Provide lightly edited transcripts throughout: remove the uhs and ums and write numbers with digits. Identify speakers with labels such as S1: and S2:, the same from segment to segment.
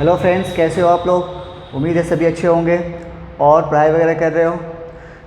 S1: Hello friends, कैसे हो आप लोग। उम्मीद है सभी अच्छे होंगे और पढ़ाई वगैरह कर रहे हो।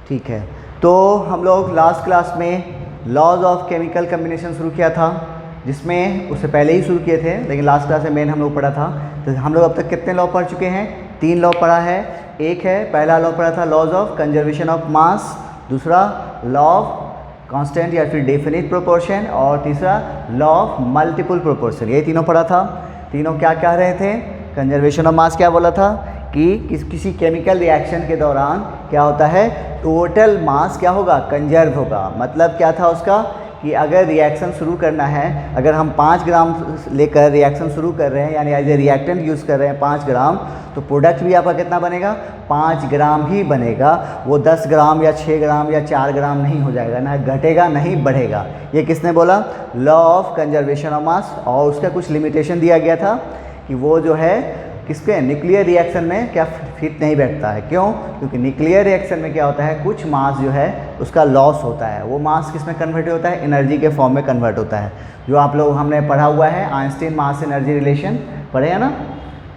S1: ठीक है, तो हम लोग लास्ट क्लास में लॉज ऑफ केमिकल कम्बिनेशन शुरू किया था, जिसमें उससे पहले ही शुरू किए थे, लेकिन लास्ट क्लास में मेन हम लोग पढ़ा था। तो हम लोग अब तक कितने लॉ पढ़ चुके हैं? 3 लॉ पढ़ा है। एक है, पहला लॉ पढ़ा था laws of conservation of mass, दूसरा लॉ ऑफ कांस्टेंट या फिर डेफिनिट प्रोपोर्शन, और तीसरा लॉ ऑफ मल्टीपल प्रोपोर्शन। ये तीनों पढ़ा था। तीनों क्या कह रहे थे? कंजर्वेशन ऑफ मास क्या बोला था कि किसी केमिकल रिएक्शन के दौरान क्या होता है, टोटल मास क्या होगा, कंजर्व होगा। मतलब क्या था उसका कि अगर रिएक्शन शुरू करना है, अगर हम 5 ग्राम लेकर रिएक्शन शुरू कर रहे हैं, यानी एज ए रिएक्टेंट यूज़ कर रहे हैं 5 ग्राम, तो प्रोडक्ट भी आपका कितना बनेगा? 5 ग्राम ही बनेगा। वो 10 ग्राम या 6 ग्राम या 4 ग्राम नहीं हो जाएगा, ना घटेगा नहीं बढ़ेगा। ये किसने बोला? लॉ ऑफ कंजर्वेशन ऑफ मास। और उसका कुछ लिमिटेशन दिया गया था कि वो जो है किसके न्यूक्लियर रिएक्शन में क्या फिट नहीं बैठता है। क्यों? क्योंकि न्यूक्लियर रिएक्शन में क्या होता है, कुछ मास जो है उसका लॉस होता है। वो मास किस में कन्वर्ट होता है? एनर्जी के फॉर्म में कन्वर्ट होता है। जो आप लोग हमने पढ़ा हुआ है आइंस्टीन मास एनर्जी रिलेशन, पढ़े हैं ना,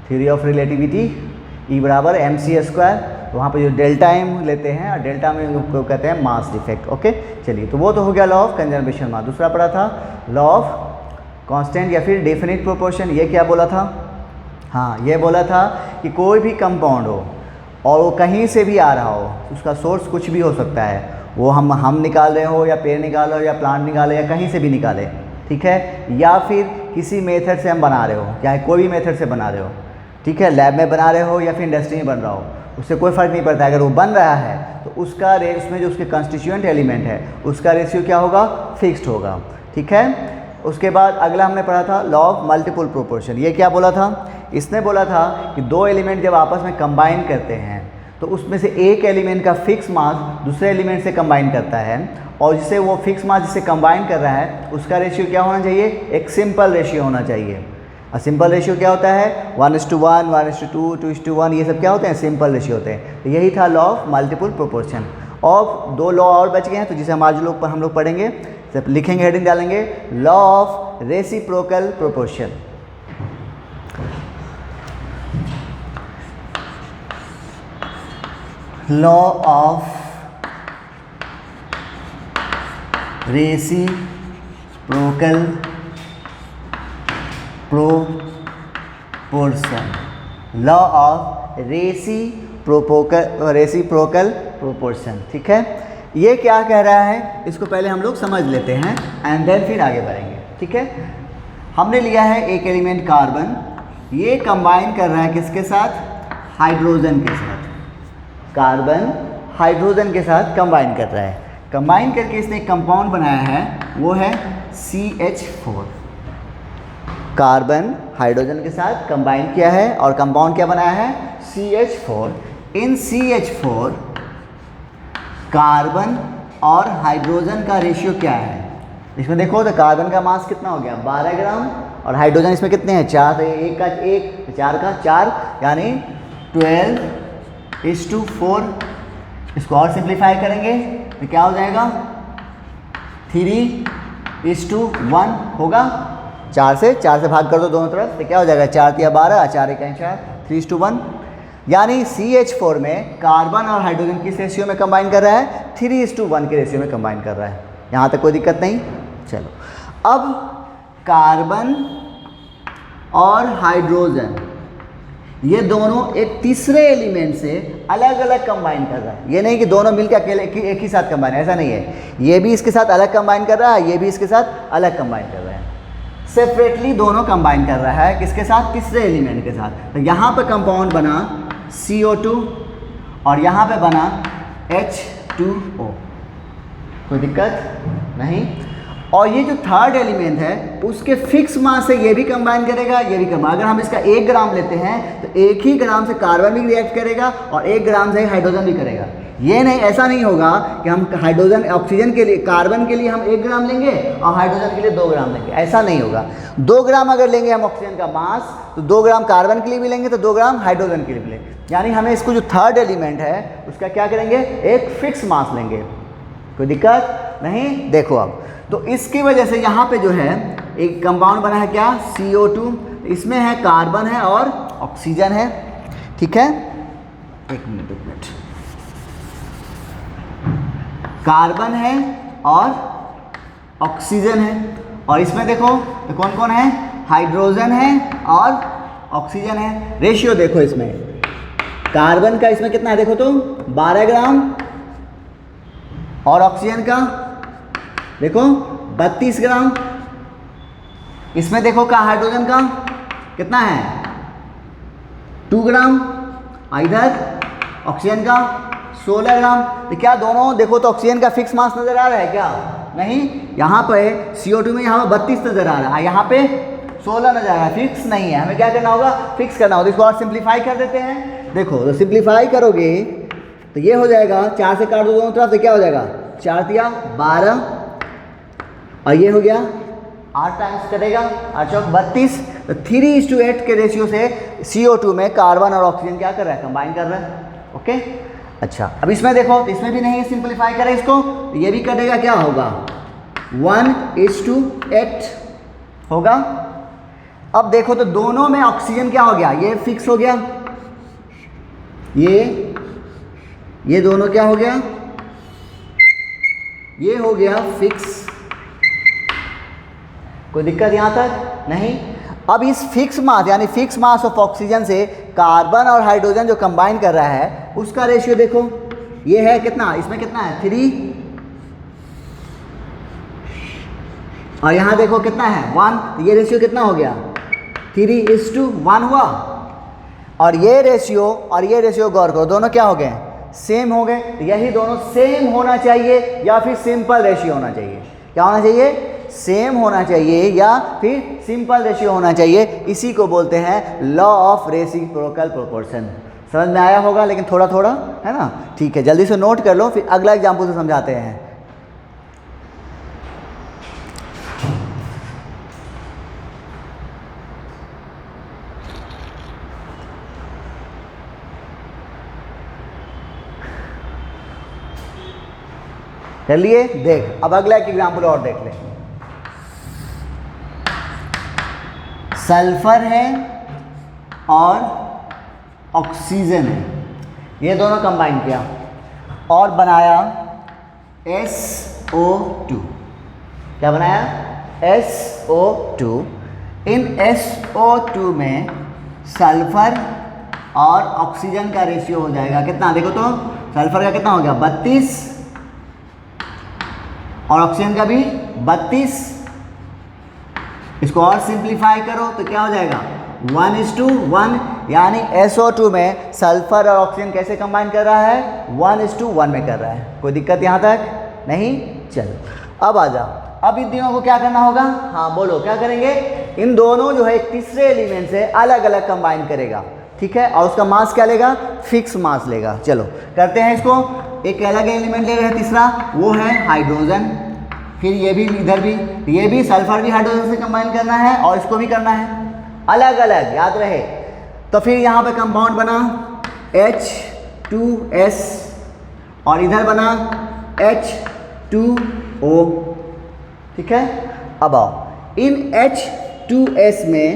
S1: थ्योरी ऑफ रिलेटिविटी, E बराबर mc²। तो वहाँ पे जो डेल्टा एम लेते हैं और डेल्टा में को कहते हैं मास डिफेक्ट। ओके, चलिए, तो वो तो हो गया लॉ ऑफ कंजर्वेशन मास। दूसरा पढ़ा था लॉ ऑफ कांस्टेंट या फिर डेफिनिट प्रोपोर्शन। ये क्या बोला था? हाँ, ये बोला था कि कोई भी कंपाउंड हो और वो कहीं से भी आ रहा हो, उसका सोर्स कुछ भी हो सकता है, वो हम निकाल रहे हो या पेड़ निकाल रहे हो या प्लांट निकाले या कहीं से भी निकाले, ठीक है, या फिर किसी मेथड से हम बना रहे हो, चाहे कोई भी मेथड से बना रहे हो, ठीक है, लैब में बना रहे हो या फिर इंडस्ट्री में बन रहा हो, उससे कोई फ़र्क नहीं पड़ता। अगर वो बन रहा है तो उसका उसमें जो उसके कंस्टिट्यूएंट एलिमेंट है उसका रेशियो क्या होगा? फिक्स्ड होगा, ठीक है। उसके बाद अगला हमने पढ़ा था लॉ ऑफ मल्टीपल प्रोपोर्शन। ये क्या बोला था? इसने बोला था कि 2 एलिमेंट जब आपस में कंबाइन करते हैं तो उसमें से एक एलिमेंट का फिक्स मास दूसरे एलिमेंट से कंबाइन करता है, और जिसे वो फिक्स मास जिससे कंबाइन कर रहा है उसका रेशियो क्या होना चाहिए? एक सिंपल रेशियो होना चाहिए। और सिंपल रेशियो क्या होता है? 1:1, 1:2, 2:1, ये सब क्या होते हैं? सिंपल रेशियो होते हैं। तो यही था लॉ ऑफ मल्टीपल प्रोपोर्शन। और 2 लॉ और बच गए हैं, तो जिसे हम लोग पढ़ेंगे, जब लिखेंगे हेडिंग डालेंगे law of reciprocal proportion. Law of reciprocal proportion. Law of reciprocal proportion, ठीक है। ये क्या कह रहा है, इसको पहले हम लोग समझ लेते हैं एंड देन फिर आगे बढ़ेंगे, ठीक है। हमने लिया है एक एलिमेंट कार्बन, ये कंबाइन कर रहा है किसके साथ? हाइड्रोजन के साथ। कार्बन हाइड्रोजन के साथ कंबाइन कर रहा है। कंबाइन करके इसने एक कंपाउंड बनाया है, वो है CH4। कार्बन हाइड्रोजन के साथ कंबाइन किया है और कंपाउंड क्या बनाया है? CH4। इन CH4 कार्बन और हाइड्रोजन का रेशियो क्या है? इसमें देखो तो कार्बन का मास कितना हो गया? 12 ग्राम, और हाइड्रोजन इसमें कितने हैं? 4। तो 1 का 1, 4 का 4, यानी 12:4। इसको और सिंप्लीफाई करेंगे तो क्या हो जाएगा? 3:1 होगा। 4 से भाग कर दो दोनों तरफ, तो क्या हो जाएगा? 4 या 12, 4 1 4, 3:1। यानी CH4 में कार्बन और हाइड्रोजन किस रेशियो में कंबाइन कर रहा है? 3:1 के रेशियो में कंबाइन कर रहा है। यहाँ तक कोई दिक्कत नहीं। चलो, अब कार्बन और हाइड्रोजन ये दोनों एक तीसरे एलिमेंट से अलग अलग कंबाइन कर रहा है। ये नहीं कि दोनों मिलकर अकेले एक ही साथ कंबाइन, ऐसा नहीं है। ये भी इसके साथ अलग कंबाइन कर रहा है, ये भी इसके साथ अलग कंबाइन कर रहा है। सेपरेटली दोनों कंबाइन कर रहा है, किसके साथ? तीसरे एलिमेंट के साथ। तो यहाँ पे कंपाउंड बना CO2 और यहाँ पे बना H2O। कोई दिक्कत नहीं। और ये जो थर्ड एलिमेंट है उसके फिक्स मास से ये भी कंबाइन करेगा, ये भी कंबाइन। अगर हम इसका 1 ग्राम लेते हैं तो 1 ही ग्राम से कार्बन भी रिएक्ट करेगा और 1 ग्राम से हाइड्रोजन भी करेगा। ये नहीं, ऐसा नहीं होगा कि हम हाइड्रोजन ऑक्सीजन के लिए, कार्बन के लिए हम 1 ग्राम लेंगे और हाइड्रोजन के लिए 2 ग्राम लेंगे, ऐसा नहीं होगा। 2 ग्राम अगर लेंगे हम ऑक्सीजन का मास, तो 2 ग्राम कार्बन के लिए भी लेंगे, तो 2 ग्राम हाइड्रोजन के लिए भी लेंगे। यानी हमें इसको जो थर्ड एलिमेंट है उसका क्या करेंगे? एक फिक्स मास लेंगे। कोई दिक्कत नहीं। देखो अब तो इसकी वजह से यहाँ पे जो है एक कंपाउंड बना है क्या? CO2। इसमें है कार्बन है और ऑक्सीजन है, ठीक है। एक मिनट, कार्बन है और ऑक्सीजन है, और इसमें देखो तो कौन कौन है, हाइड्रोजन है और ऑक्सीजन है। रेशियो देखो इसमें, कार्बन का इसमें कितना है देखो तो 12 ग्राम, और ऑक्सीजन का देखो 32 ग्राम। इसमें देखो का हाइड्रोजन का कितना है 2 ग्राम, इधर ऑक्सीजन का 16 ग्राम। तो क्या दोनों देखो तो ऑक्सीजन का फिक्स मास नजर आ रहा है क्या, नहीं, यहाँ पे CO2 में यहाँ पे 32 नजर आ रहा है, यहाँ पे 16 नजर आ रहा है, फिक्स नहीं है। हमें क्या करना होगा, फिक्स करना होगा। इसको और सिंप्लीफाई कर देते हैं। देखो तो सिंप्लीफाई करोगे तो ये हो जाएगा, 4 से काट दो दोनों तरफ से, क्या हो जाएगा 4 तिया 12, और ये हो गया 8 टाइम्स कटेगा 8 चौक 32। तो 3:8 के रेशियो से CO2 में कार्बन और ऑक्सीजन क्या कर रहा है, कंबाइन कर रहा है। ओके, अच्छा, अब इसमें देखो तो इसमें भी नहीं सिंप्लीफाई करें इसको, तो ये भी कटेगा, क्या होगा 1:8 होगा। अब देखो तो दोनों में ऑक्सीजन क्या हो गया, ये फिक्स हो गया, ये दोनों क्या हो गया, ये हो गया फिक्स। कोई दिक्कत यहाँ तक नहीं। अब इस फिक्स मास यानी फिक्स मास ऑफ ऑक्सीजन से कार्बन और हाइड्रोजन जो कंबाइन कर रहा है उसका रेशियो देखो, ये है कितना, इसमें कितना है 3, और यहाँ देखो कितना है 1, तो ये रेशियो कितना हो गया 3:1 हुआ। और ये रेशियो गौर करो, दोनों क्या हो गए, सेम हो गए। तो यही दोनों सेम होना चाहिए या फिर सिंपल रेशियो होना चाहिए। क्या होना चाहिए, सेम होना चाहिए या फिर सिंपल रेशियो होना चाहिए। इसी को बोलते हैं लॉ ऑफ रेसिप्रोकल प्रोपोर्शन। समझ में आया होगा, लेकिन थोड़ा थोड़ा है ना, ठीक है। जल्दी से नोट कर लो, फिर अगला एग्जाम्पल से समझाते हैं। चलिए देख, अब अगला एक एग्जाम्पल और देख ले। सल्फर है और ऑक्सीजन है, ये दोनों कंबाइन किया और बनाया SO2। क्या बनाया, SO2। इन SO2 में सल्फर और ऑक्सीजन का रेशियो हो जाएगा कितना, देखो तो सल्फर का कितना हो गया 32 और ऑक्सीजन का भी 32। इसको और सिंप्लीफाई करो तो क्या हो जाएगा 1:1, यानी SO2 में सल्फर और ऑक्सीजन कैसे कंबाइन कर रहा है 1:1 में कर रहा है। कोई दिक्कत यहाँ तक नहीं। चलो अब आ जाओ, अब इन तीनों को क्या करना होगा, हाँ बोलो क्या करेंगे, इन दोनों जो है एक तीसरे एलिमेंट से अलग अलग कंबाइन करेगा, ठीक है, और उसका मास क्या लेगा, फिक्स मास लेगा। चलो करते हैं इसको। एक अलग एलिमेंट ले रहे हैं तीसरा, वो है हाइड्रोजन। फिर ये भी इधर भी, ये भी सल्फर भी हाइड्रोजन से कंबाइन करना है और इसको भी करना है अलग अलग, याद रहे। तो फिर यहाँ पे कंपाउंड बना H2S और इधर बना H2O, ठीक है। अब आओ, इन H2S में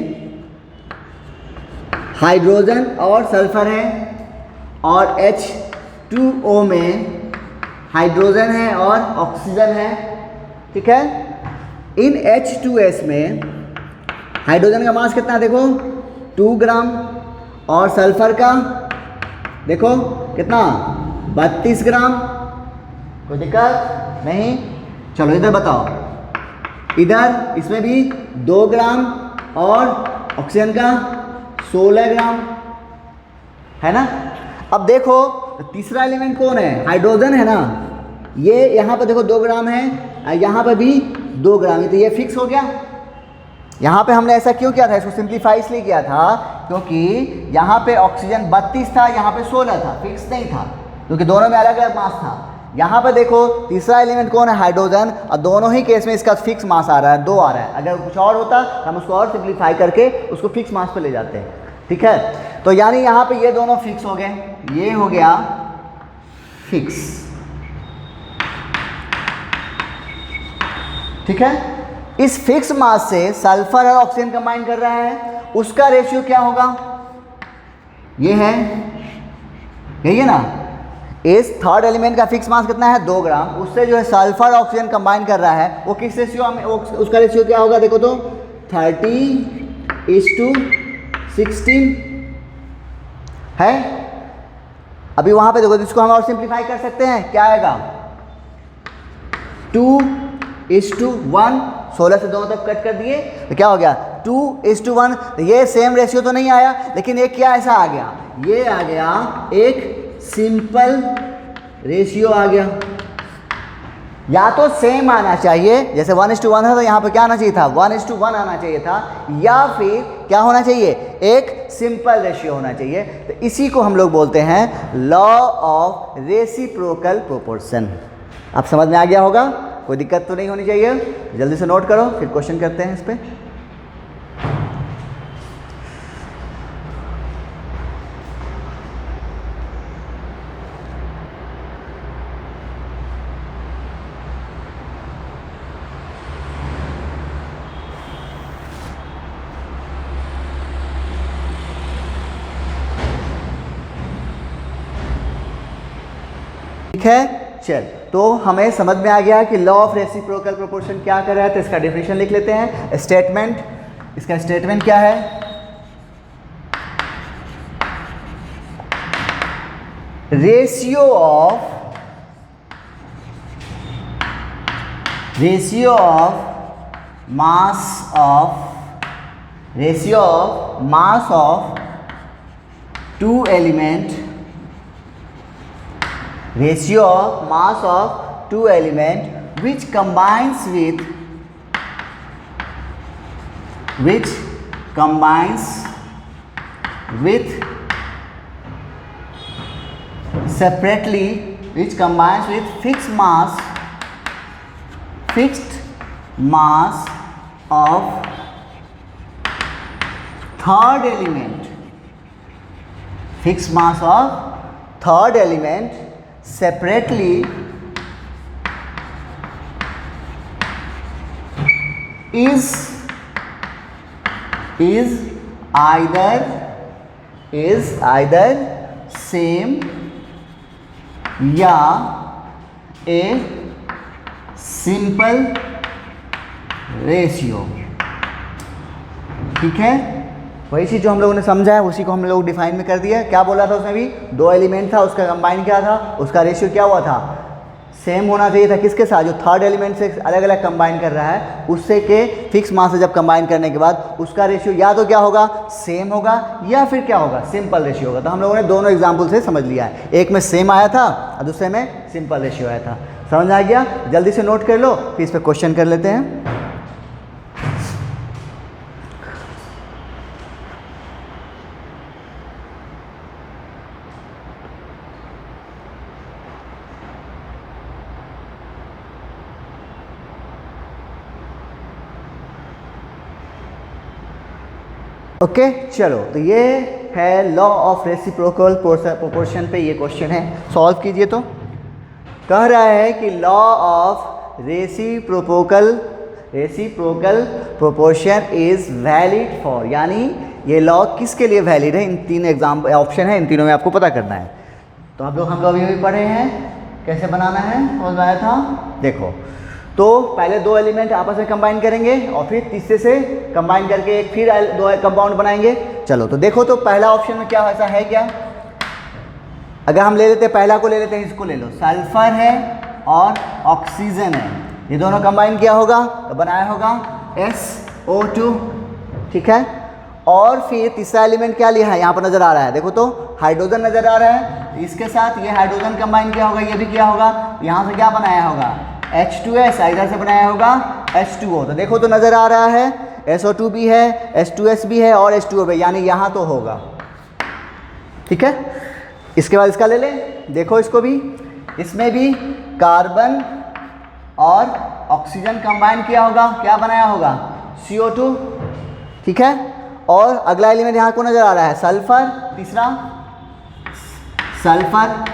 S1: हाइड्रोजन और सल्फर है और H2O में हाइड्रोजन है और ऑक्सीजन है, ठीक है। इन H2S में हाइड्रोजन का मास कितना देखो 2 ग्राम और सल्फर का देखो कितना 32 ग्राम। कोई दिक्कत नहीं। चलो इधर बताओ, इधर इसमें भी 2 ग्राम और ऑक्सीजन का 16 ग्राम है ना। अब देखो तीसरा एलिमेंट कौन है, हाइड्रोजन है ना। ये यहाँ पर देखो 2 ग्राम है, यहाँ पर भी 2 ग्राम है, तो ये फिक्स हो गया। यहाँ पे हमने ऐसा क्यों किया था, इसको सिंप्लीफाई इसलिए किया था क्योंकि यहाँ पे ऑक्सीजन 32 था, यहाँ पे 16 था, फिक्स नहीं था, क्योंकि दोनों में अलग अलग मास था। यहाँ पे देखो तीसरा एलिमेंट कौन है, हाइड्रोजन, और दोनों ही केस में इसका फिक्स मास आ रहा है, 2 आ रहा है। अगर कुछ और होता तो हम उसको और सिंप्लीफाई करके उसको फिक्स मास पे ले जाते हैं, ठीक है। तो यानी यहाँ पे ये दोनों फिक्स हो गए, ये हो गया फिक्स, ठीक है। इस फिक्स मास से सल्फर और ऑक्सीजन कंबाइन कर रहा है, उसका रेशियो क्या होगा, ये है, यही है ना। इस थर्ड एलिमेंट का फिक्स मास कितना है 2 ग्राम, उससे जो है सल्फर ऑक्सीजन कंबाइन कर रहा है, वो किस रेशियो में, उसका रेशियो क्या होगा देखो तो 30:16 है। अभी वहां पे देखो, इसको हम और सिंप्लीफाई कर सकते हैं, क्या आएगा 2:1, 16 से दोनों तरफ कट कर दिए तो क्या हो गया 2:1। ये सेम रेशियो तो नहीं आया, लेकिन एक क्या ऐसा आ गया, ये आ गया एक सिंपल रेशियो आ गया। या तो सेम आना चाहिए, जैसे 1:1 है तो यहाँ पर क्या आना चाहिए था 1:1 आना चाहिए था, या फिर क्या होना चाहिए एक सिंपल रेशियो होना चाहिए। तो इसी को हम लोग बोलते हैं लॉ ऑफ रेसिप्रोकल प्रोपोर्शन। आप समझ में आ गया होगा, कोई दिक्कत तो नहीं होनी चाहिए। जल्दी से नोट करो, फिर क्वेश्चन करते हैं इस पर। ठीक है, चल तो हमें समझ में आ गया कि लॉ ऑफ रेसिप्रोकल प्रोपोर्शन क्या कर रहा है। तो इसका डेफिनेशन लिख लेते हैं। स्टेटमेंट, इसका स्टेटमेंट क्या है, ratio of mass of two element, ratio of mass of two element which combines separately, which combines with fixed mass of third element, fixed mass of third element separately is either same या a simple ratio। ठीक है, वही चीज़ जो हम लोगों ने समझा है उसी को हम लोग डिफाइन में कर दिया। क्या बोला था उसमें भी, 2 एलिमेंट था, उसका कंबाइन क्या था, उसका रेशियो क्या हुआ था, सेम होना चाहिए था किसके साथ, जो थर्ड एलिमेंट से अलग अलग कंबाइन कर रहा है उससे के फिक्स मास से जब कंबाइन करने के बाद उसका रेशियो या तो क्या होगा सेम होगा या फिर क्या होगा सिंपल रेशियो होगा। तो हम लोगों ने दोनों एग्जाम्पल से समझ लिया है, एक में सेम आया था और दूसरे में सिंपल रेशियो आया था। समझ आ गया, जल्दी से नोट कर लो, फिर इस पर क्वेश्चन कर लेते हैं। ओके चलो, तो ये है लॉ ऑफ रेसिप्रोकल प्रोपोर्शन पे ये क्वेश्चन है, सॉल्व कीजिए। तो कह रहा है कि law of reciprocal proportion is valid for, यानी ये लॉ किसके लिए वैलिड है, इन 3 एग्जाम्पल ऑप्शन है, इन तीनों में आपको पता करना है। तो आप लोग हम लोग अभी पढ़े हैं कैसे बनाना है, समझ में आया था। देखो तो पहले 2 एलिमेंट आपस में कंबाइन करेंगे और फिर तीसरे से कंबाइन करके एक फिर 2 कंपाउंड बनाएंगे। चलो तो देखो, तो पहला ऑप्शन में क्या ऐसा है क्या, अगर हम ले लेते हैं पहला को ले लेते हैं, इसको ले लो, सल्फर है और ऑक्सीजन है, ये दोनों कंबाइन किया होगा तो बनाया होगा SO2। ठीक है, और फिर तीसरा एलिमेंट क्या लिया है, यहाँ पर नजर आ रहा है, देखो तो हाइड्रोजन नजर आ रहा है, इसके साथ ये हाइड्रोजन कंबाइन किया होगा, ये भी किया होगा, यहाँ से क्या बनाया होगा H2S, इधर से बनाया होगा H2O। तो देखो तो नज़र आ रहा है SO2 भी है, H2S भी है और H2O भी, यानी यहाँ तो होगा। ठीक है, इसके बाद इसका ले लें, देखो इसको भी, इसमें भी कार्बन और ऑक्सीजन कंबाइन किया होगा, क्या बनाया होगा CO2। ठीक है, और अगला एलिमेंट यहाँ को नज़र आ रहा है सल्फर, तीसरा सल्फर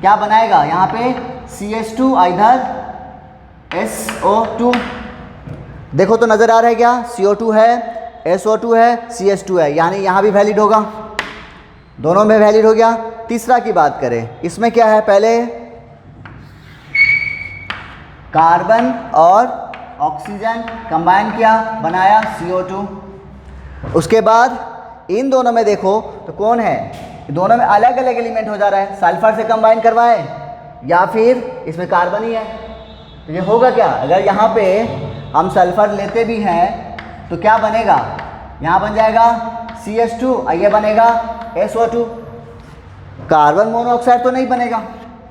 S1: क्या बनाएगा यहाँ पे CH2, इधर SO2। देखो तो नज़र आ रहा है क्या, CO2 है, SO2 है, CH2 है, यानी यहाँ भी वैलिड होगा। दोनों में वैलिड हो गया। तीसरा की बात करें, इसमें क्या है, पहले कार्बन और ऑक्सीजन कंबाइन किया, बनाया CO2। उसके बाद इन दोनों में देखो तो कौन है, दोनों में अलग अलग एलिमेंट हो जा रहा है, सल्फर से कंबाइन करवाए या फिर इसमें कार्बन ही है। तो ये होगा क्या, अगर यहाँ पे हम सल्फर लेते भी हैं तो क्या बनेगा, यहाँ बन जाएगा CH2 और ये बनेगा SO2। कार्बन मोनोऑक्साइड तो नहीं बनेगा,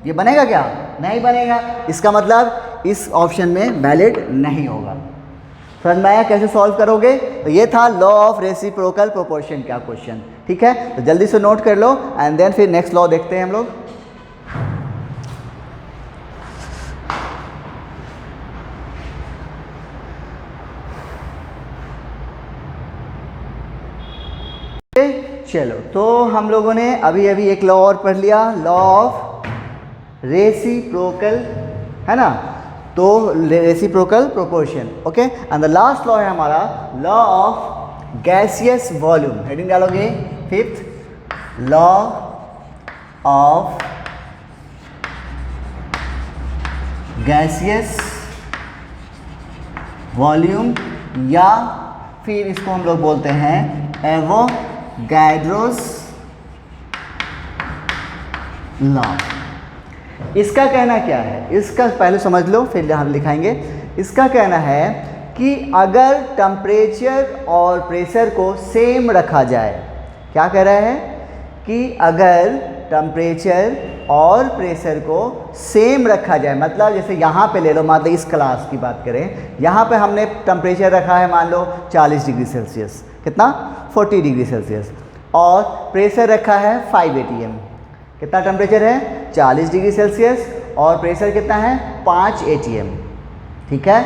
S1: ये बनेगा क्या, नहीं बनेगा। इसका मतलब इस ऑप्शन में वैलिड नहीं होगा। समझ में आया कैसे सॉल्व करोगे। तो ये था लॉ ऑफ रेसिप्रोकल प्रोपोर्शन का क्वेश्चन। ठीक है, तो जल्दी से नोट कर लो एंड देन फिर नेक्स्ट लॉ देखते हैं हम लोग। चलो, तो हम लोगों ने अभी अभी एक लॉ और पढ़ लिया, लॉ ऑफ रेसिप्रोकल, है ना, तो reciprocal proportion. Okay, and the last law है हमारा law of gaseous volume. Heading डालोगे, fifth law of gaseous volume, या फिर इसको हम लोग बोलते हैं एवोगैड्रोस लॉ। इसका कहना क्या है, इसका पहले समझ लो फिर हम लिखाएंगे। इसका कहना है कि अगर टेम्परेचर और प्रेशर को सेम रखा जाए, क्या कह रहा है कि अगर टेम्परेचर और प्रेशर को सेम रखा जाए, मतलब जैसे यहाँ पे ले लो, मान लो इस क्लास की बात करें, यहाँ पे हमने टेम्परेचर रखा है मान लो 40 डिग्री सेल्सियस, कितना 40 डिग्री सेल्सियस, और प्रेशर रखा है 5 atm। कितना टेम्परेचर है 40 डिग्री सेल्सियस और प्रेशर कितना है 5 atm। ठीक है,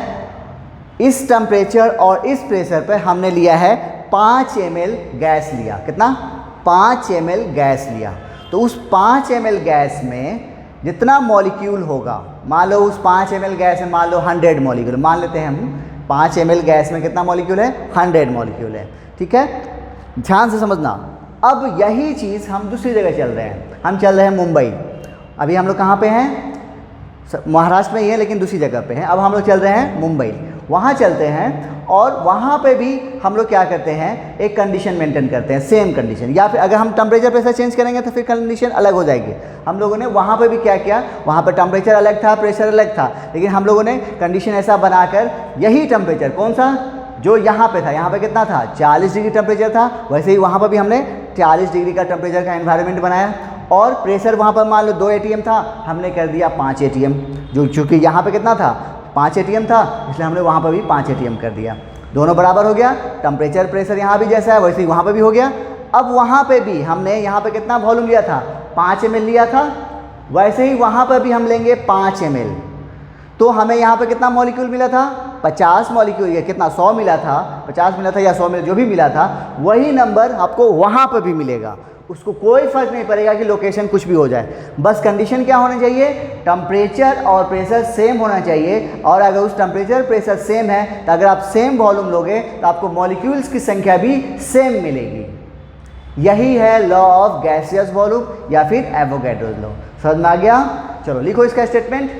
S1: इस टेम्परेचर और इस प्रेशर पर हमने लिया है 5 ml गैस लिया, कितना 5 ml गैस लिया। तो उस 5 ml गैस में जितना मॉलिक्यूल होगा, मान लो उस 5 ml गैस में मान लो 100 मॉलिक्यूल, मान लेते हैं हम 5 ml गैस में कितना मॉलिक्यूल है 100 मॉलिक्यूल है। ठीक है, ध्यान से समझना। अब यही चीज़ हम दूसरी जगह चल रहे हैं, हम चल रहे हैं मुंबई। अभी हम लोग कहाँ पे हैं, महाराष्ट्र में ही है लेकिन दूसरी जगह पे हैं। अब हम लोग चल रहे हैं मुंबई, वहाँ चलते हैं और वहाँ पे भी हम लोग क्या करते हैं, एक कंडीशन मेंटेन करते हैं, सेम कंडीशन, या फिर अगर हम टेम्परेचर प्रेशर चेंज करेंगे तो फिर कंडीशन अलग हो जाएगी। हम लोगों ने वहाँ पे भी क्या किया, वहाँ पे टेम्परेचर अलग था, प्रेशर अलग था, लेकिन हम लोगों ने कंडीशन ऐसा बनाकर यही टेम्परेचर कौन सा जो यहाँ पे था, यहाँ पे कितना था 40 डिग्री टेम्परेचर था, वैसे ही वहाँ पर भी हमने 40 डिग्री का टेम्परेचर का एनवायरनमेंट बनाया। और प्रेशर वहाँ पर मान लो 2 atm था, हमने कर दिया 5 atm, जो चूँकि यहाँ पे कितना था 5 atm था, इसलिए हमने वहाँ पर भी 5 atm कर दिया। दोनों बराबर हो गया, टेम्परेचर प्रेशर यहाँ भी जैसा है वैसे ही वहाँ पर भी हो गया। अब वहाँ पे भी हमने यहाँ पे कितना वॉल्यूम लिया था 5 ml लिया था, वैसे ही वहाँ पर भी हम लेंगे 5 ml। तो हमें यहाँ पे कितना मॉलिक्यूल मिला था 50 मॉलिक्यूल, या कितना 100 मिला था, 50 मिला था या 100 मिला, जो भी मिला था वही नंबर आपको वहाँ पर भी मिलेगा। उसको कोई फर्क नहीं पड़ेगा कि लोकेशन कुछ भी हो जाए, बस कंडीशन क्या होनी चाहिए, टेम्परेचर और प्रेशर सेम होना चाहिए। और अगर उस टेम्परेचर प्रेशर सेम है तो अगर आप सेम वॉल्यूम लोगे तो आपको मॉलिक्यूल्स की संख्या भी सेम मिलेगी। यही है लॉ ऑफ गैसियस वॉल्यूम या फिर एवोगैड्रोस लॉ। समझ में आ गया। चलो लिखो इसका स्टेटमेंट,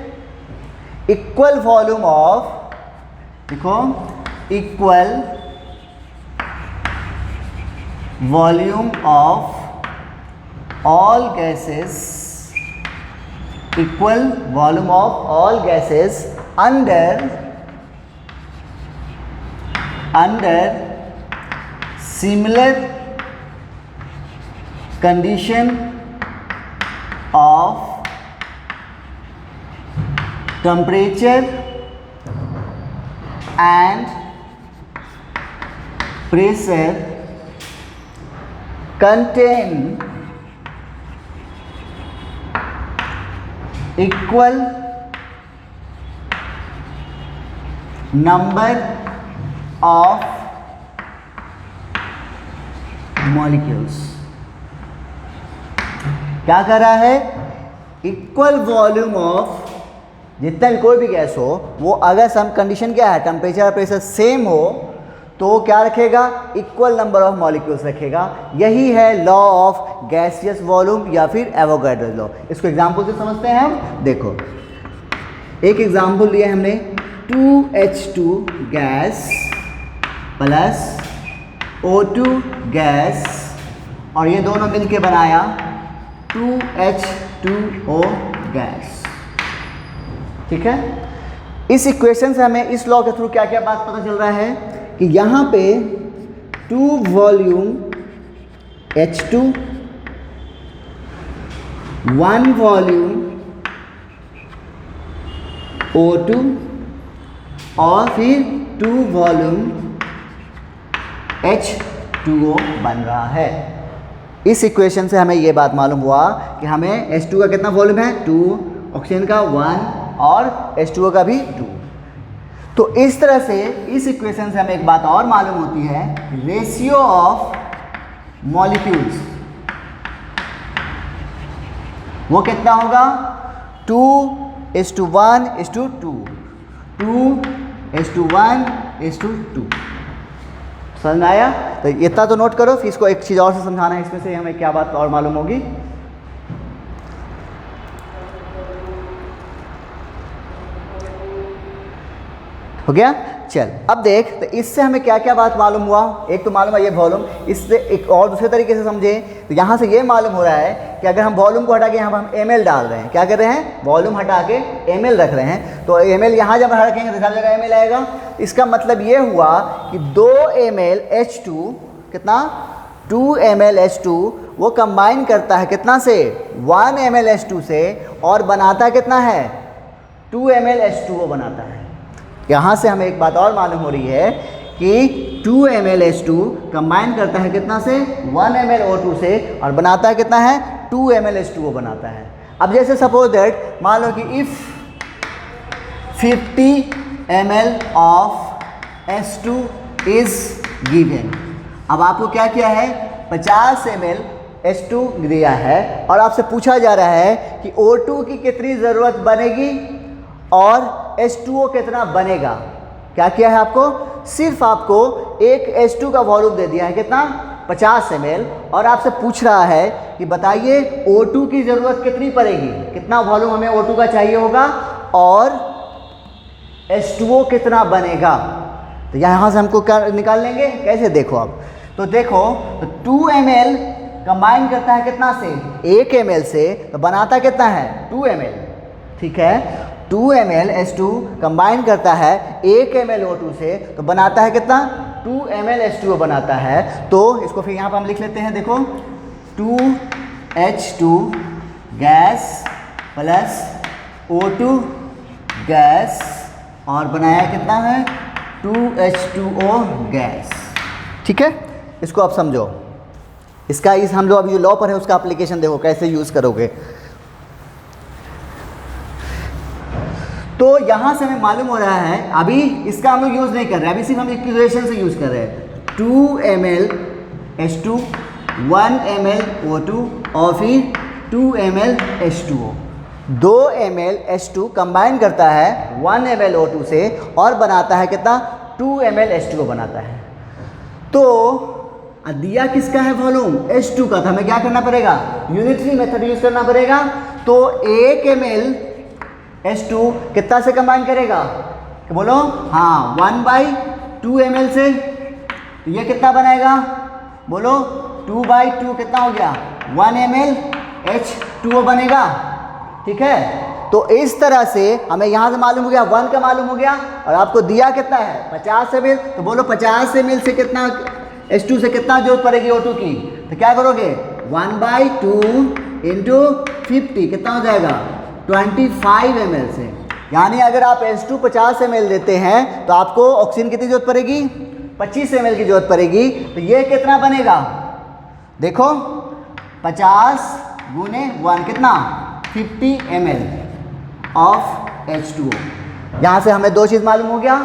S1: इक्वल वॉल्यूम ऑफ, देखो equal volume of all gases, equal volume of all gases under similar condition of temperature and pressure contain equal number of molecules। क्या कर रहा है, इक्वल वॉल्यूम ऑफ, जितना भी कोई भी गैस हो वो अगर सम कंडीशन क्या है टेम्परेचर और प्रेशर सेम हो तो क्या रखेगा, इक्वल नंबर ऑफ मॉलिक्यूल्स रखेगा। यही है लॉ ऑफ गैसियस वॉल्यूम या फिर एवोगाड्रो लॉ। इसको एग्जाम्पल से समझते हैं हम। देखो एक एग्जाम्पल लिया हमने 2H2 gas plus O2 gas और ये दोनों मिलके बनाया 2H2O गैस। ठीक है, इस इक्वेशन से हमें इस लॉ के थ्रू क्या क्या बात पता चल रहा है कि यहाँ पे 2 वॉल्यूम H2, 1 वॉल्यूम O2 और फिर 2 वॉल्यूम H2O बन रहा है। इस इक्वेशन से हमें ये बात मालूम हुआ कि हमें H2 का कितना वॉल्यूम है 2, ऑक्सीजन का 1 और H2O का भी 2। तो इस तरह से इस इक्वेशन से हमें एक बात और मालूम होती है, रेशियो ऑफ मॉलिक्यूल्स वो कितना होगा 2:1:2, 2:1:2। समझ में आया? तो इतना तो नोट करो, फिर इसको एक चीज़ और से समझाना है, इसमें से हमें क्या बात और मालूम होगी। हो गया? चल अब देख, तो इससे हमें क्या क्या बात मालूम हुआ। एक तो मालूम है ये वॉल्यूम, इससे एक और दूसरे तरीके से समझे तो यहाँ से ये मालूम हो रहा है कि अगर हम वॉल्यूम को हटा के यहाँ पर हम ml डाल रहे हैं, क्या कर रहे हैं, वॉल्यूम हटा के ml रख रहे हैं, तो ml यहाँ जब रखेंगे तो सब जगह ml आएगा। इसका मतलब ये हुआ कि 2 ml H2 कितना 2 ml H2 वो कंबाइन करता है कितना से 1 ml H2 से और बनाता कितना है 2 ml H2O बनाता है। यहाँ से हमें एक बात और मालूम हो रही है कि 2 ml H2 कंबाइन करता है कितना से 1 ml O2 से और बनाता है कितना है 2 ml H2O बनाता है। अब जैसे सपोज दैट मान लो कि if 50 ml of H2 is given. अब आपको क्या किया है 50 ml H2 दिया है और आपसे पूछा जा रहा है कि O2 की कितनी ज़रूरत बनेगी और H2O कितना बनेगा। क्या किया है आपको, सिर्फ आपको एक H2 का वॉल्यूम दे दिया है कितना 50 ml और आपसे पूछ रहा है कि बताइए O2 की ज़रूरत कितनी पड़ेगी, कितना वॉल्यूम हमें O2 का चाहिए होगा और H2O कितना बनेगा। तो यहाँ से हमको क्या निकाल लेंगे, कैसे, देखो अब तो देखो तो 2 ml कंबाइन करता है कितना से 1 ml से, तो बनाता कितना है 2 ml। ठीक है, 2 ml H2 कंबाइन करता है 1 ml O2 से, तो बनाता है कितना 2 ml H2O बनाता है। तो इसको फिर यहाँ पर हम लिख लेते हैं, देखो 2H2 gas plus O2 gas और बनाया कितना है 2H2O गैस। ठीक है, इसको आप समझो, इसका इस हम लोग अभी जो लॉ पर है उसका एप्लीकेशन देखो कैसे यूज़ करोगे। तो यहाँ से हमें मालूम हो रहा है, अभी इसका हम लोग यूज़ नहीं कर रहे हैं, अभी सिर्फ हम इक्वेशन से यूज़ कर रहे हैं 2 ml H2 1 ml O2 और फिर 2 ml H2O। 2 ml H2 combine करता है 1 ml O2 से और बनाता है कितना 2 ml H2O बनाता है। तो दिया किसका है वॉल्यूम H2 का, तो हमें क्या करना पड़ेगा, यूनिटरी मेथड यूज़ करना पड़ेगा। तो 1 ml H2 कितना से कंबाइन करेगा, बोलो, हाँ 1/2 ml से, तो ये कितना बनाएगा, बोलो 2/2 कितना हो गया 1 ml H2O बनेगा। ठीक है, तो इस तरह से हमें यहाँ से मालूम हो गया 1 का मालूम हो गया और आपको दिया कितना है 50 ml, तो बोलो 50 ml से कितना H2 से कितना जरूरत पड़ेगी O2 की, तो क्या करोगे 1/2 × 50 कितना हो जाएगा 25 ml से। यानी अगर आप H2 50 ml देते हैं तो आपको ऑक्सीजन कितनी जरूरत पड़ेगी 25 ml की जरूरत पड़ेगी। तो ये कितना बनेगा, देखो 50 × 1 कितना 50 ml ऑफ H2O। यहाँ से हमें दो चीज़ मालूम हो गया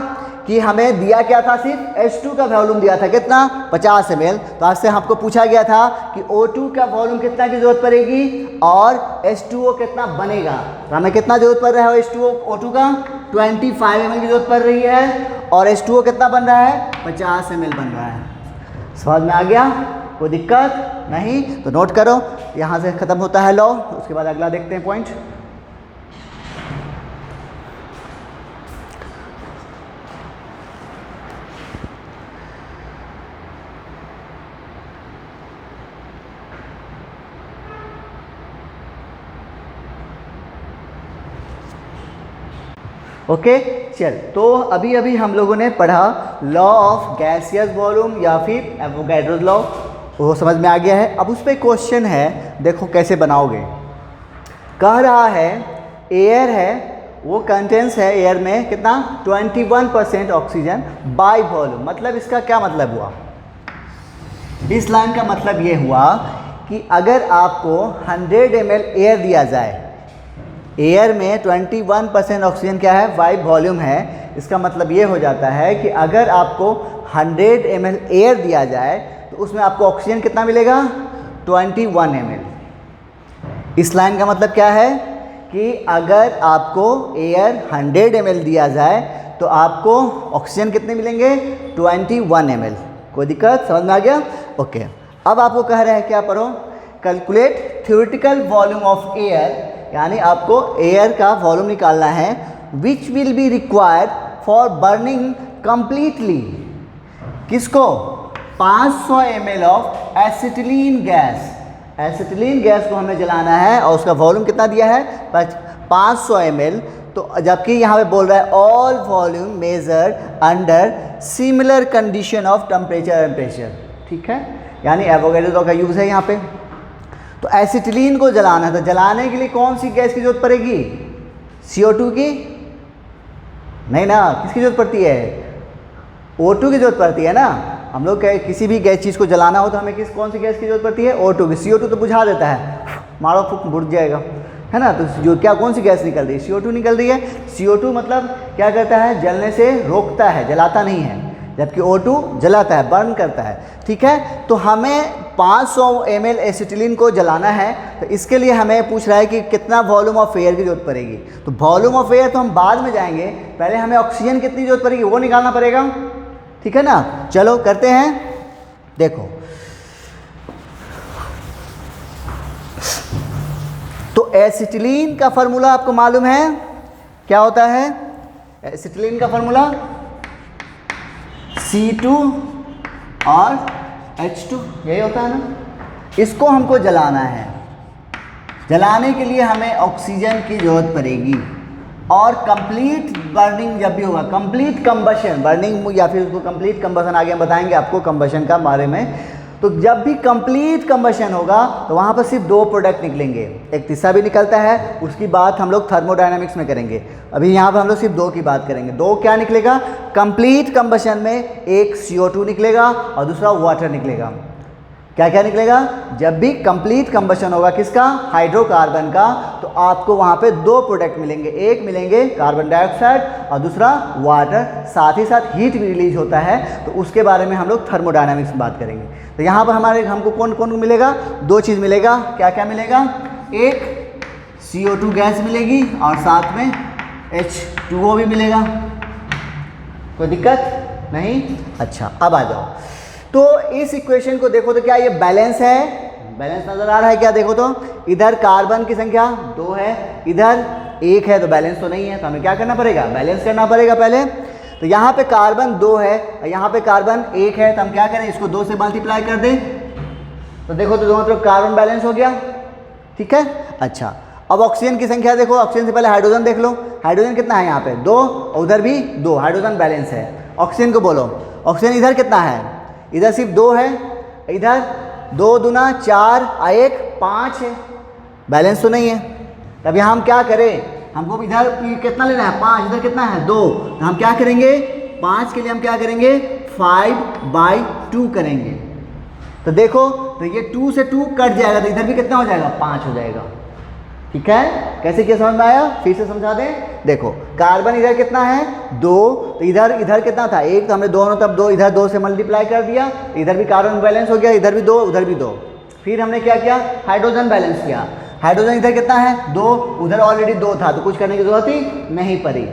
S1: कि हमें दिया क्या था, सिर्फ H2 का वॉल्यूम दिया था कितना 50 ml। तो आज से हमको पूछा गया था कि O2 का वॉल्यूम कितना की जरूरत पड़ेगी और H2O कितना बनेगा। तो हमें कितना जरूरत पड़ रहा है H2O O2 का 25 ml की जरूरत पड़ रही है, और H2O कितना बन रहा है, 50 ml बन रहा है। समझ में आ गया, कोई दिक्कत नहीं? तो नोट करो, यहाँ से ख़त्म होता है लॉ, उसके बाद अगला देखते हैं पॉइंट। ओके चल, तो अभी हम लोगों ने पढ़ा लॉ ऑफ गैसियस वॉल्यूम या फिर एवोगैड्रोस लॉ, वो समझ में आ गया है। अब उस पर क्वेश्चन है, देखो कैसे बनाओगे। कह रहा है एयर है, वो कंटेंस है एयर में कितना, 21% ऑक्सीजन बाय वॉल्यूम। मतलब इसका क्या मतलब हुआ, इस लाइन का मतलब ये हुआ कि अगर आपको 100 ml एयर दिया जाए, एयर में 21% ऑक्सीजन क्या है, वाइब वॉल्यूम है, इसका मतलब ये हो जाता है कि अगर आपको 100 ml एयर दिया जाए तो उसमें आपको ऑक्सीजन कितना मिलेगा, 21 ml। इस लाइन का मतलब क्या है कि अगर आपको एयर 100 ml दिया जाए तो आपको ऑक्सीजन कितने मिलेंगे, 21 ml। कोई दिक्कत, समझ में आ गया? ओके। अब आपको कह रहे हैं क्या पढ़ो, calculate theoretical volume of air, यानी आपको एयर का वॉल्यूम निकालना है, which will be required for burning completely, किसको, 500 ml of acetylene gas. Acetylene gas को हमें जलाना है और उसका वॉल्यूम कितना दिया है, 500 ml। तो जबकि यहाँ पे बोल रहा है all volume major under similar condition of temperature and pressure. ठीक है, यानी एवोगैड्रो लॉ का यूज़ है यहाँ पे। तो एसिटिलीन को जलाना है, तो जलाने के लिए कौन सी गैस की जरूरत पड़ेगी, CO2 की? नहीं ना, किसकी जरूरत पड़ती है, O2 की जरूरत पड़ती है ना। हम लोग किसी भी गैस चीज़ को जलाना हो तो हमें कौन सी गैस की जरूरत पड़ती है, O2 की। CO2 तो बुझा देता है, मारो फूक बुझ जाएगा, है ना। तो जो क्या कौन सी गैस निकल रही है, CO2 निकल रही है। CO2 मतलब क्या करता है, जलने से रोकता है, जलाता नहीं है, जबकि O2 जलाता है, बर्न करता है। ठीक है, तो हमें 500 ml एसिटिलीन को जलाना है, तो इसके लिए हमें पूछ रहा है कि कितना वॉल्यूम ऑफ एयर की जरूरत पड़ेगी। तो वॉल्यूम ऑफ एयर तो हम बाद में जाएंगे, पहले हमें ऑक्सीजन कितनी जरूरत पड़ेगी वो निकालना पड़ेगा। ठीक है ना, चलो करते हैं। देखो तो एसिटिलीन का फार्मूला आपको मालूम है क्या होता है, एसिटिलीन का फार्मूला C2 और H2, यही होता है ना। इसको हमको जलाना है, जलाने के लिए हमें ऑक्सीजन की जरूरत पड़ेगी, और कंप्लीट बर्निंग जब भी होगा, कंप्लीट कंबशन, बर्निंग या फिर उसको कंप्लीट कंबशन आगे हम बताएंगे आपको कंबशन का बारे में। तो जब भी कंप्लीट कंबशन होगा तो वहाँ पर सिर्फ 2 प्रोडक्ट निकलेंगे, एक तीसरा भी निकलता है, उसकी बात हम लोग थर्मोडायनामिक्स में करेंगे। अभी यहाँ पर हम लोग सिर्फ 2 की बात करेंगे। 2 क्या निकलेगा, कंप्लीट कंबशन में एक CO2 निकलेगा और दूसरा वाटर निकलेगा। क्या क्या निकलेगा, जब भी कंप्लीट कंबशन होगा किसका, हाइड्रोकार्बन का, तो आपको वहाँ पे 2 प्रोडक्ट मिलेंगे, एक मिलेंगे कार्बन डाइऑक्साइड और दूसरा वाटर, साथ ही साथ हीट भी रिलीज होता है, तो उसके बारे में हम लोग थर्मोडायनामिक्स में बात करेंगे। तो यहाँ पर हमको कौन कौन मिलेगा, 2 चीज़ मिलेगा। क्या क्या मिलेगा, एक CO2 गैस मिलेगी और साथ में H2O भी मिलेगा। कोई दिक्कत नहीं? अच्छा, अब आ जाओ। तो इस इक्वेशन को देखो तो क्या ये बैलेंस है, बैलेंस नजर आ रहा है क्या, देखो तो इधर कार्बन की संख्या 2 है, इधर 1 है, तो बैलेंस तो नहीं है, तो हमें क्या करना पड़ेगा, बैलेंस करना पड़ेगा पहले। तो यहाँ पे कार्बन 2 है और यहाँ पे कार्बन 1 है, तो हम क्या करें, इसको 2 से मल्टीप्लाई कर दें, तो देखो तो दोनों तरफ कार्बन बैलेंस हो गया। ठीक है, अच्छा अब ऑक्सीजन की संख्या देखो, ऑक्सीजन से पहले हाइड्रोजन देख लो, हाइड्रोजन कितना है यहाँ पे 2, उधर भी 2, हाइड्रोजन बैलेंस है। ऑक्सीजन को बोलो, ऑक्सीजन इधर कितना है, इधर सिर्फ 2 है, इधर 2 दूना 4 और 1 5 है, बैलेंस तो नहीं है। तब यहाँ हम क्या करें, हमको इधर कितना लेना है 5, इधर कितना है 2, तो हम क्या करेंगे 5 के लिए हम क्या करेंगे 5/2 करेंगे। तो देखो तो ये 2 से 2 कट जाएगा, तो इधर भी कितना हो जाएगा 5 हो जाएगा। ठीक है, कैसे क्या समझ में आया, फिर से समझा दें। देखो कार्बन इधर कितना है 2, तो इधर कितना था 1, तो हमने दोनों तरफ 2, इधर 2 से मल्टीप्लाई कर दिया, इधर भी कार्बन बैलेंस हो गया, इधर भी 2 उधर भी 2। फिर हमने क्या किया, हाइड्रोजन बैलेंस किया, हाइड्रोजन इधर कितना है 2, उधर ऑलरेडी 2 था, तो कुछ करने की जरूरत ही नहीं पड़ी।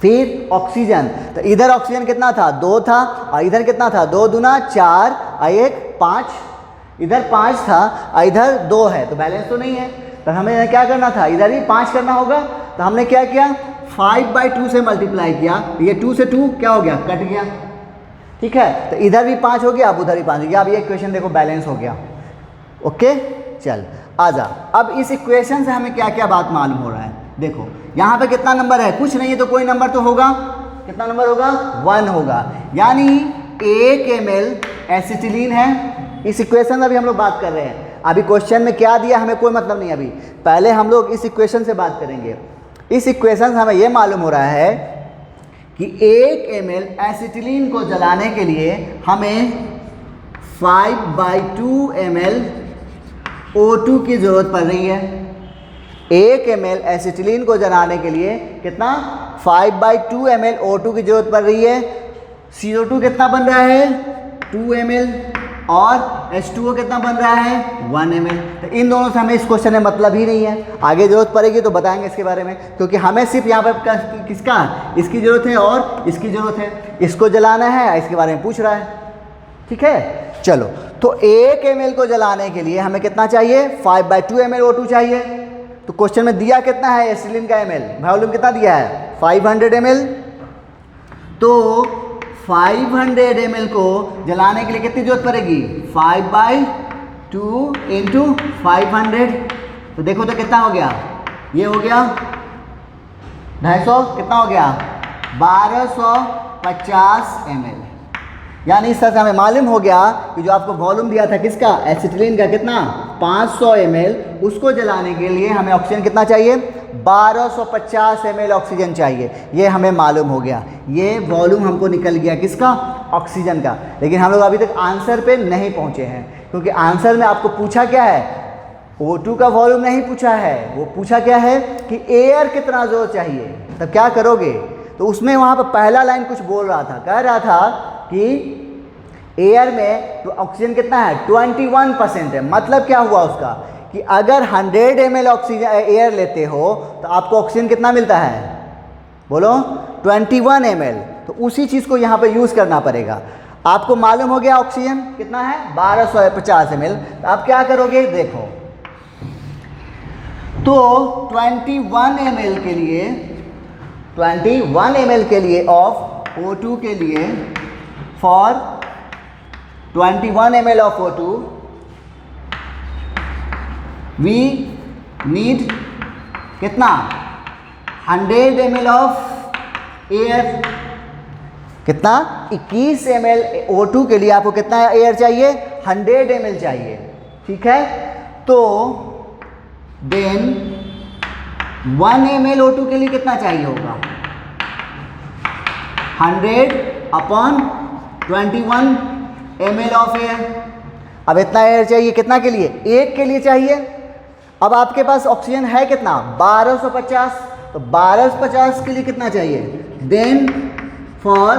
S1: फिर ऑक्सीजन, तो इधर ऑक्सीजन कितना था 2 था और इधर कितना था 2 दूना 4 और 1 5, इधर 5 था और इधर 2 है, तो बैलेंस तो नहीं है। तो हमें क्या करना था, इधर भी 5 करना होगा। तो हमने क्या किया 5/2 से मल्टीप्लाई किया, ये 2 से 2 क्या हो गया कट गया, ठीक है। तो इधर भी 5 हो गया, अब उधर भी 5 हो गया। अब ये इक्वेशन देखो बैलेंस हो गया। ओके चल आजा, अब इस इक्वेशन से हमें क्या क्या बात मालूम हो रहा है। देखो यहाँ पे कितना नंबर है, कुछ नहीं है तो कोई नंबर तो होगा, कितना नंबर होगा 1 होगा, यानी 1 ml एसिटिलीन है। इस इक्वेशन में अभी हम लोग बात कर रहे हैं, अभी क्वेश्चन में क्या दिया हमें कोई मतलब नहीं, अभी पहले हम लोग इस इक्वेशन से बात करेंगे। इस इक्वेशन से हमें यह मालूम हो रहा है कि 1 ml एसिटिलीन को जलाने के लिए हमें 5/2 ml O2 की ज़रूरत पड़ रही है। 1 ml एसिटिलीन को जलाने के लिए कितना 5/2 ml O2 की ज़रूरत पड़ रही है। CO2 कितना बन रहा है 2 ml और H2O कितना बन रहा है 1 ml। तो इन दोनों से हमें इस क्वेश्चन में मतलब ही नहीं है, आगे ज़रूरत पड़ेगी तो बताएंगे इसके बारे में, क्योंकि हमें सिर्फ यहाँ पर किसका इसकी ज़रूरत है और इसकी ज़रूरत है, इसको जलाना है, इसके बारे में पूछ रहा है, ठीक है। चलो तो 1 ml को जलाने के लिए हमें कितना चाहिए 5/2 ml O2 चाहिए। तो क्वेश्चन में दिया कितना है एसिटिलीन का ml, वॉल्यूम कितना दिया है 500 ml। तो 500 ml को जलाने के लिए कितनी जरूरत पड़ेगी 5/2 इंटू 500। तो देखो तो कितना हो गया, ये हो गया 250, कितना हो गया 1250 ml। यानी इस तरह से हमें मालूम हो गया कि जो आपको वॉल्यूम दिया था किसका एसिटिलीन का कितना 500 ml, उसको जलाने के लिए हमें ऑक्सीजन कितना चाहिए 1250 ml ऑक्सीजन चाहिए। ये हमें मालूम हो गया, ये वॉल्यूम हमको निकल गया किसका ऑक्सीजन का। लेकिन हम लोग अभी तक आंसर पे नहीं पहुंचे हैं, क्योंकि आंसर में आपको पूछा क्या है O2 का वॉल्यूम नहीं पूछा है, वो पूछा क्या है कि एयर कितना जोर चाहिए। तब क्या करोगे, तो उसमें वहाँ पर पहला लाइन कुछ बोल रहा था, कह रहा था कि एयर में तो ऑक्सीजन कितना है 21% है। मतलब क्या हुआ उसका कि अगर 100 ml ऑक्सीजन एयर लेते हो तो आपको ऑक्सीजन कितना मिलता है बोलो 21 ml। तो उसी चीज़ को यहाँ पे यूज़ करना पड़ेगा। आपको मालूम हो गया ऑक्सीजन कितना है 1250 ml। तो आप क्या करोगे देखो, तो 21 ml के लिए 21 ml के लिए ऑफ O2 के लिए for 21 ml of O2 we need कितना 100 ml of air। कितना 21 ml O2 के लिए आपको कितना एयर चाहिए 100 ml चाहिए, ठीक है। तो देन 1 ml O2 के लिए कितना चाहिए होगा 100/21 ml ऑफ एयर। अब इतना एयर चाहिए कितना के लिए, एक के लिए चाहिए। अब आपके पास ऑक्सीजन है कितना 1250, तो 1250 के लिए कितना चाहिए, देन फॉर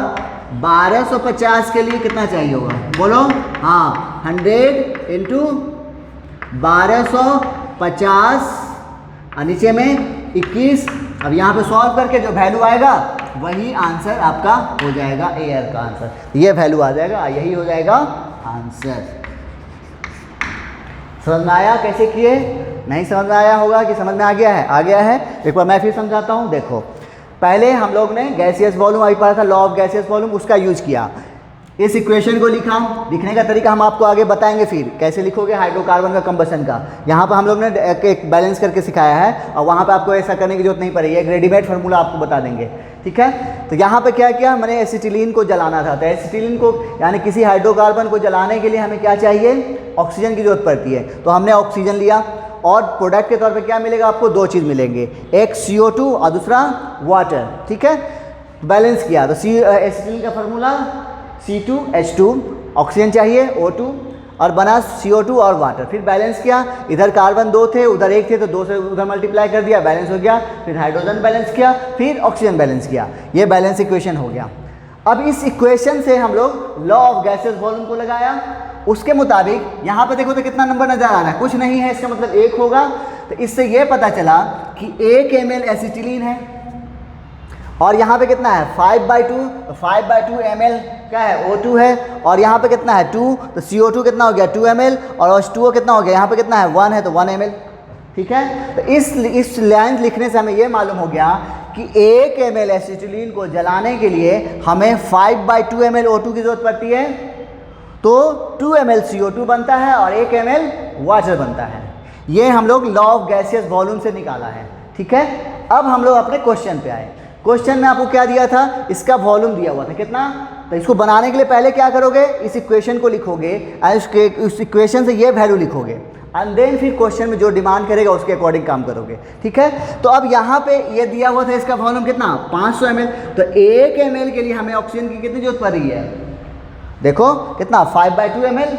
S1: 1250 के लिए कितना चाहिए होगा बोलो, हाँ 100 इंटू 1250 और नीचे में 21। अब यहाँ पे सॉल्व करके जो वैल्यू आएगा वही आंसर आपका हो जाएगा एयर का आंसर, ये वैल्यू आ जाएगा, यही हो जाएगा आंसर। समझ में आया कैसे किए, नहीं समझ में आया होगा कि समझ में आ गया है, आ गया है। एक बार मैं फिर समझाता हूँ। देखो पहले हम लोग ने गैसियस वॉल्यूम अभी पढ़ा था, लॉ ऑफ गैसियस वॉल्यूम, उसका यूज किया। इस इक्वेशन को लिखा, लिखने का तरीका हम आपको आगे बताएंगे फिर कैसे लिखोगे हाइड्रोकार्बन का कंबशन का। यहाँ पर हम लोग ने एक बैलेंस करके सिखाया है और वहाँ पे आपको ऐसा करने की जरूरत नहीं पड़ेगी, एक रेडीमेड फार्मूला आपको बता देंगे, ठीक है। तो यहाँ पे क्या किया मैंने एसिटिलीन को जलाना था, तो एसिटिलीन को यानी किसी हाइड्रोकार्बन को जलाने के लिए हमें क्या चाहिए ऑक्सीजन की जरूरत पड़ती है। तो हमने ऑक्सीजन लिया और प्रोडक्ट के तौर पे क्या मिलेगा आपको, दो चीज़ मिलेंगे, एक CO2 और दूसरा वाटर, ठीक है। बैलेंस किया तो एसिटिलीन का फार्मूला C2H2, ऑक्सीजन चाहिए O2 और बना CO2 और वाटर। फिर बैलेंस किया, इधर कार्बन 2 थे उधर 1 थे तो 2 से उधर मल्टीप्लाई कर दिया, बैलेंस हो गया। फिर हाइड्रोजन बैलेंस किया, फिर ऑक्सीजन बैलेंस किया, ये बैलेंस इक्वेशन हो गया। अब इस इक्वेशन से हम लोग लॉ ऑफ गैसेस वॉल्यूम को लगाया, उसके मुताबिक यहाँ पे देखो तो कितना नंबर नजर आ रहा है, कुछ नहीं है, इसका मतलब 1 होगा। तो इससे ये पता चला कि 1 ml एसिटिलीन है और यहाँ पे कितना है 5/2, तो 5/2 ml क्या है O2 है, और यहाँ पे कितना है 2, तो CO2 कितना हो गया 2 ml, और H2O कितना हो गया, यहाँ पे कितना है 1 है तो 1 ml। ठीक है, तो इस लाइन लिखने से हमें ये मालूम हो गया कि 1 ml एसिटिलीन को जलाने के लिए हमें 5/2 ml O2 की जरूरत पड़ती है, तो 2 ml CO2 बनता है और 1 ml वाटर बनता है। ये हम लोग लॉ ऑफ गैसियस वॉल्यूम से निकाला है। ठीक है, अब हम लोग अपने क्वेश्चन पे आए। क्वेश्चन में आपको क्या दिया था, इसका वॉल्यूम दिया हुआ था कितना, तो इसको बनाने के लिए पहले क्या करोगे, इस इक्वेशन को लिखोगे, इस इक्वेशन से ये वैल्यू लिखोगे, एंड देन फिर क्वेश्चन में जो डिमांड करेगा उसके अकॉर्डिंग काम करोगे। ठीक है, तो अब यहाँ पे ये दिया हुआ था इसका वॉल्यूम कितना 500 ml, तो 1 ml के लिए हमें ऑक्सीजन की कितनी जरूरत पड़ रही है, देखो कितना 5/2 ml,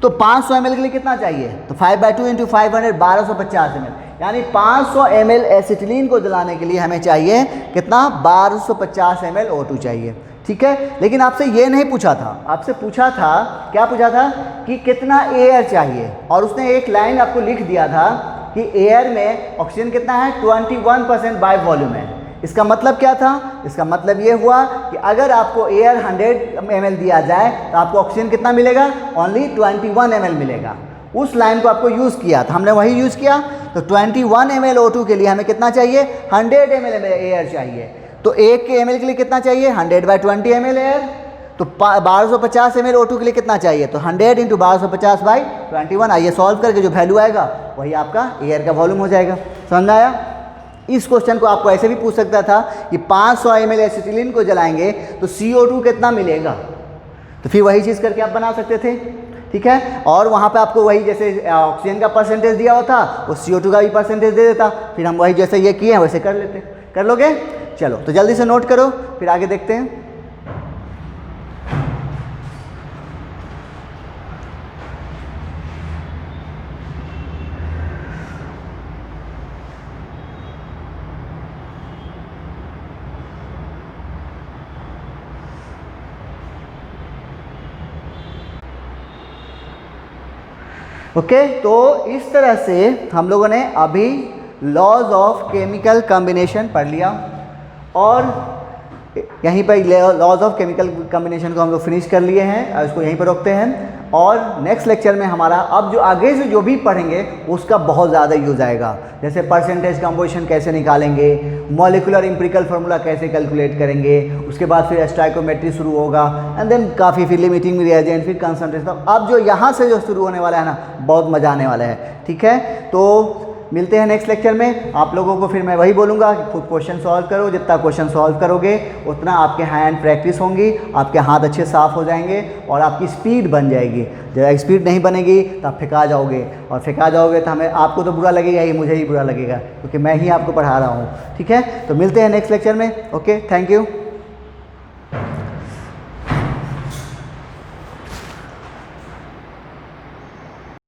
S1: तो 500 ml के लिए कितना चाहिए, तो 5/2 × 500 1250 ml, यानी 500 ml एसिटिलीन को जलाने के लिए हमें चाहिए कितना 1250 ml O2 चाहिए। ठीक है, लेकिन आपसे ये नहीं पूछा था, आपसे पूछा था, क्या पूछा था कि कितना एयर चाहिए, और उसने एक लाइन आपको लिख दिया था कि एयर में ऑक्सीजन कितना है 21% बाय वॉल्यूम है। इसका मतलब क्या था, इसका मतलब ये हुआ कि अगर आपको एयर 100 ml दिया जाए तो आपको ऑक्सीजन कितना मिलेगा, ओनली 21 ml मिलेगा। उस लाइन को आपको यूज़ किया था, हमने वही यूज़ किया, तो 21 ml O2 के लिए हमें कितना चाहिए 100 ml एयर चाहिए, तो 1 ml के लिए कितना चाहिए 100/20 ml एयर, तो 1250 ml O2 के लिए कितना चाहिए, तो 100 × 1250/21। आइए सॉल्व करके जो वैल्यू आएगा वही आपका एयर का वॉल्यूम हो जाएगा। समझ आया। इस क्वेश्चन को आपको ऐसे भी पूछ सकता था कि 500 ml एसिटिलीन को जलाएंगे तो CO2 कितना मिलेगा, तो फिर वही चीज़ करके आप बना सकते थे। ठीक है, और वहाँ पे आपको वही जैसे ऑक्सीजन का परसेंटेज दिया हुआ था वो CO2 का भी परसेंटेज दे देता, फिर हम वही जैसे ये किए हैं वैसे कर लेते। कर लोगे, चलो तो जल्दी से नोट करो फिर आगे देखते हैं। ओके, तो इस तरह से हम लोगों ने अभी लॉज ऑफ केमिकल कॉम्बिनेशन पढ़ लिया, और यहीं पर लॉज ऑफ केमिकल कॉम्बिनेशन को हम लोग फिनिश कर लिए हैं, और इसको यहीं पर रोकते हैं। और नेक्स्ट लेक्चर में हमारा अब जो आगे से जो भी पढ़ेंगे उसका बहुत ज़्यादा यूज आएगा, जैसे परसेंटेज कंपोजिशन कैसे निकालेंगे, मॉलिक्यूलर एम्पिरिकल फार्मूला कैसे कैलकुलेट करेंगे, उसके बाद फिर स्टोइकोमेट्री शुरू होगा, एंड देन काफ़ी फिर लिमिटिंग रिएजेंट, फिर कंसंट्रेशन। अब जो यहाँ से जो शुरू होने वाला है ना, बहुत मज़ा आने वाला है। ठीक है, तो मिलते हैं नेक्स्ट लेक्चर में। आप लोगों को फिर मैं वही बोलूँगा कि खुद क्वेश्चन सॉल्व करो, जितना क्वेश्चन सॉल्व करोगे उतना आपके हैंड प्रैक्टिस होंगी, आपके हाथ अच्छे साफ हो जाएंगे और आपकी स्पीड बन जाएगी। जब स्पीड नहीं बनेगी तो आप फेंका जाओगे, और फेंका जाओगे तो हमें आपको तो बुरा लगेगा ही, मुझे ही बुरा लगेगा, क्योंकि मैं ही आपको पढ़ा रहा हूँ। ठीक है, तो मिलते हैं नेक्स्ट लेक्चर में। Okay, thank you.